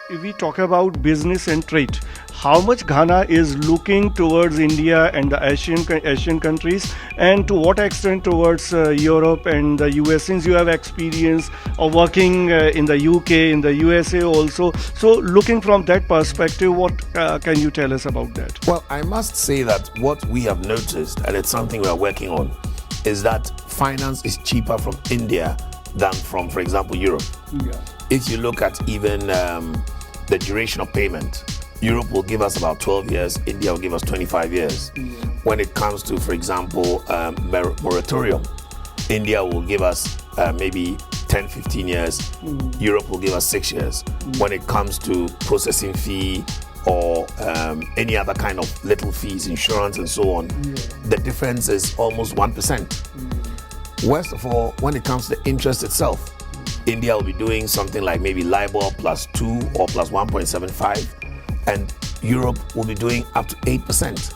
if we talk about business and trade, how much Ghana is looking towards India and the Asian countries, and to what extent towards Europe and the US, since you have experience of working in the UK, in the USA also. So looking from that perspective, what can you tell us about that? Well, I must say that what we have noticed, and it's something we are working on, is that finance is cheaper from India than from, for example, Europe. Yeah. If you look at even the duration of payment, Europe will give us about 12 years, India will give us 25 years. Yeah. When it comes to, for example, moratorium, India will give us maybe 10, 15 years, Europe will give us 6 years. When it comes to processing fee or any other kind of little fees, insurance and so on, the difference is almost 1%. Worst of all, when it comes to the interest itself, India will be doing something like maybe LIBOR plus 2 or plus 1.75, and Europe will be doing up to 8%,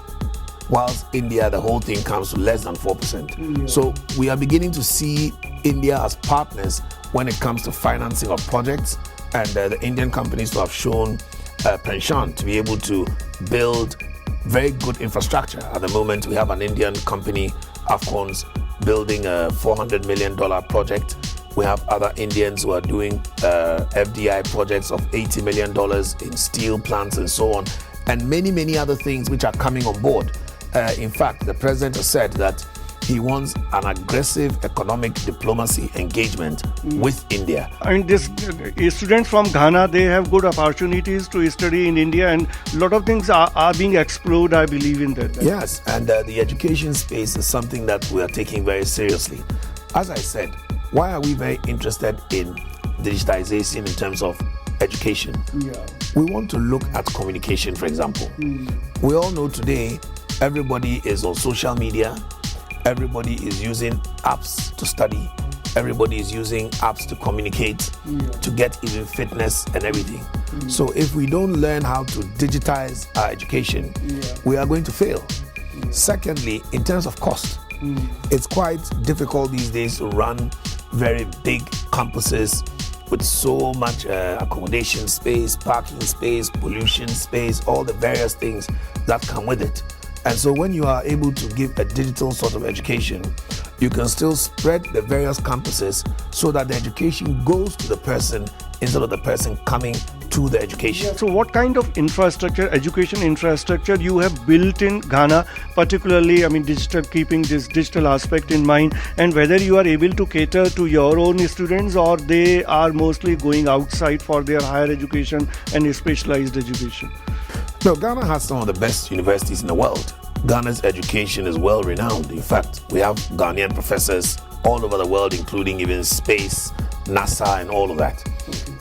whilst India, the whole thing comes to less than 4%. So we are beginning to see India as partners when it comes to financing of projects, and the Indian companies to have shown penchant to be able to build very good infrastructure. At the moment, we have an Indian company, Afcons, building a $400 million project. We have other Indians who are doing FDI projects of $80 million in steel plants and so on, and many, many other things which are coming on board. In fact, the president has said that he wants an aggressive economic diplomacy engagement with India. I mean, this students from Ghana, they have good opportunities to study in India, and a lot of things are being explored, I believe in that. Yes, and the education space is something that we are taking very seriously. As I said, why are we very interested in digitization in terms of education? We want to look at communication, for example. We all know today everybody is on social media, everybody is using apps to study, everybody is using apps to communicate, to get even fitness and everything. So if we don't learn how to digitize our education, we are going to fail. Secondly, in terms of cost, it's quite difficult these days to run very big campuses with so much accommodation space, parking space, pollution space, all the various things that come with it. And so when you are able to give a digital sort of education, you can still spread the various campuses so that the education goes to the person instead of the person coming to the education. So what kind of infrastructure, education infrastructure you have built in Ghana, particularly, I mean, digital, keeping this digital aspect in mind, and whether you are able to cater to your own students or they are mostly going outside for their higher education and specialized education? No, Ghana has some of the best universities in the world. Ghana's education is well renowned. In fact, we have Ghanaian professors all over the world, including even space, NASA, and all of that.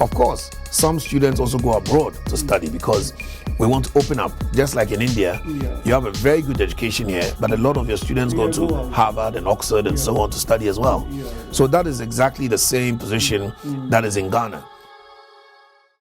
Of course, some students also go abroad to study because we want to open up. Just like in India, you have a very good education here, but a lot of your students go to Harvard and Oxford and so on to study as well. So that is exactly the same position that is in Ghana.